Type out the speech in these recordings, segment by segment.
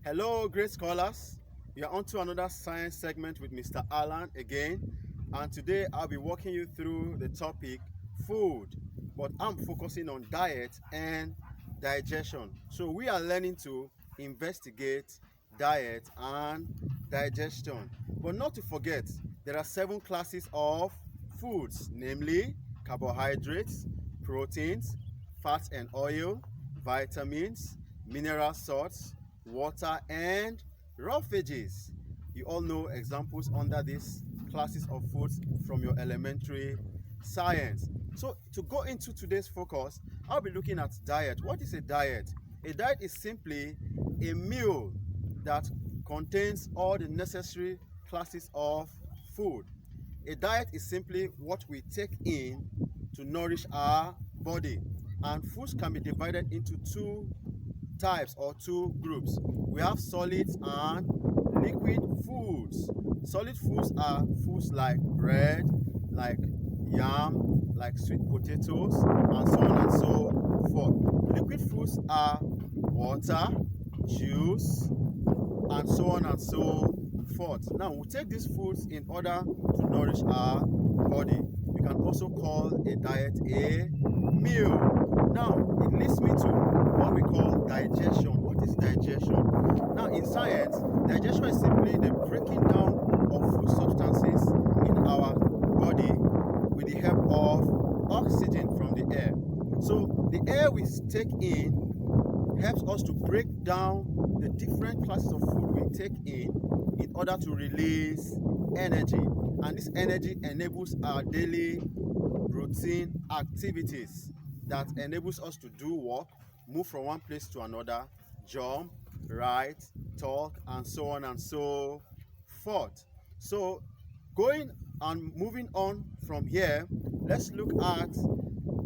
Hello, great scholars. We are on to another science segment with Mr. Allan again. And today I'll be walking you through the topic food, but I'm focusing on diet and digestion. So we are learning to investigate diet and digestion. But not to forget, there are 7 classes of foods, namely carbohydrates, proteins, fats and oil, vitamins, mineral salts, water, and raw veggies. You all know examples under these classes of foods from your elementary science. So to go into today's focus, I'll be looking at diet. What is a diet? A diet is simply a meal that contains all the necessary classes of food. A diet is simply what we take in to nourish our body, and foods can be divided into two types or two groups. We have solids and liquid foods. Solid foods are foods like bread, like yam, like sweet potatoes, and so on and so forth. Liquid foods are water, juice, and so on and so forth. Now, we take these foods in order to nourish our body. We can also call a diet a meal. Now, it leads me to what we call digestion. What is digestion? Now, in science, digestion is simply the breaking down of food substances in our body with the help of oxygen from the air. So, the air we take in helps us to break down the different classes of food we take in order to release energy. And this energy enables our daily routine activities that enables us to do work, move from one place to another, jump, write, talk, and so on and so forth. So going and moving on from here, let's look at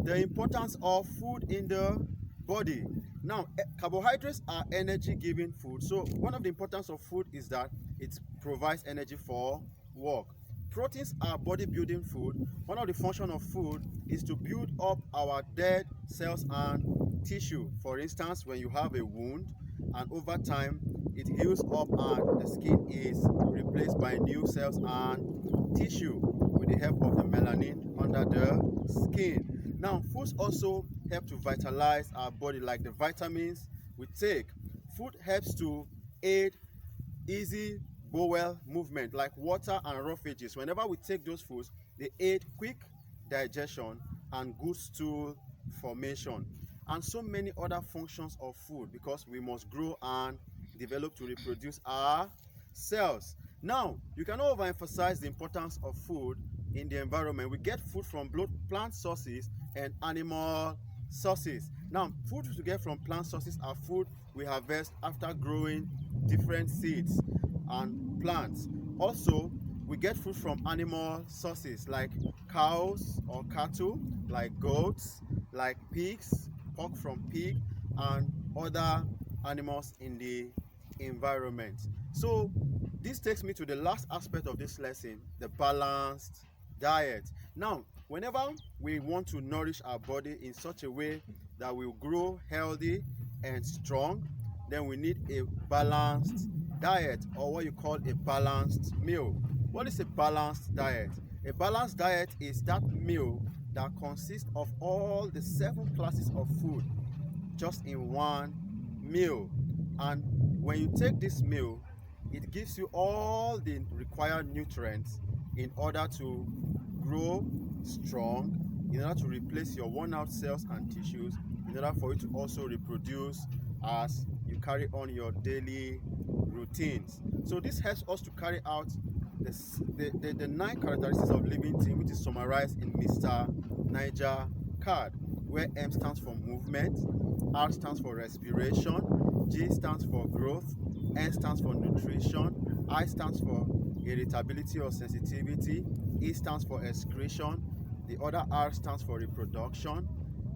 the importance of food in the body. Now, carbohydrates are energy-giving food. So one of the importance of food is that it provides energy for work. Proteins are bodybuilding food. One of the functions of food is to build up our dead cells and tissue. For instance, when you have a wound and over time it heals up and the skin is replaced by new cells and tissue with the help of the melanin under the skin. Now, foods also help to vitalize our body, like the vitamins we take. Food helps to aid easy bowel movement, like water and raw veggies. Whenever we take those foods, they aid quick digestion and good stool formation, and so many other functions of food, because we must grow and develop to reproduce our cells. Now, you cannot overemphasize the importance of food in the environment. We get food from both plant sources and animal sources. Now, food we get from plant sources are food we harvest after growing different seeds and plants. Also, we get food from animal sources like cows or cattle, like goats, like pigs, pork from pig, and other animals in the environment. So this takes me to the last aspect of this lesson, the balanced diet. Now, whenever we want to nourish our body in such a way that we will grow healthy and strong, then we need a balanced diet, or what you call a balanced meal. What is a balanced diet? A balanced diet is that meal that consists of all the 7 classes of food just in one meal. And when you take this meal, it gives you all the required nutrients in order to grow strong, in order to replace your worn out cells and tissues, in order for you to also reproduce as you carry on your daily routines. So this helps us to carry out the 9 characteristics of living thing, which is summarized in Mr. Niger card, where M stands for movement, R stands for respiration, G stands for growth, N stands for nutrition, I stands for irritability or sensitivity, E stands for excretion, the other R stands for reproduction,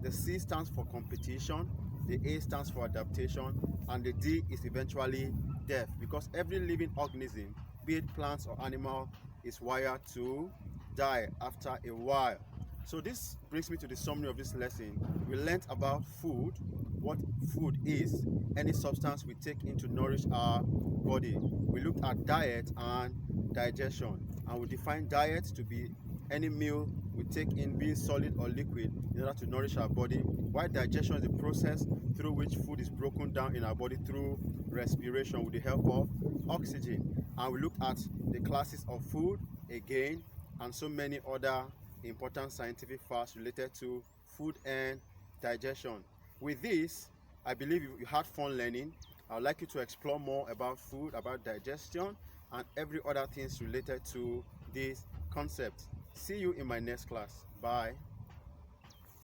the C stands for competition, the A stands for adaptation, and the D is eventually death, because every living organism, be it plants or animal, is wired to die after a while. So this brings me to the summary of this lesson. We learned about food, what food is, any substance we take in to nourish our body. We looked at diet and digestion, and we defined diet to be any meal we take in, being solid or liquid, in order to nourish our body, while digestion is the process through which food is broken down in our body through respiration with the help of oxygen. And we looked at the classes of food again, and so many other important scientific facts related to food and digestion. With this, I believe you had fun learning. I would like you to explore more about food, about digestion, and every other things related to this concept. See you in my next class. Bye.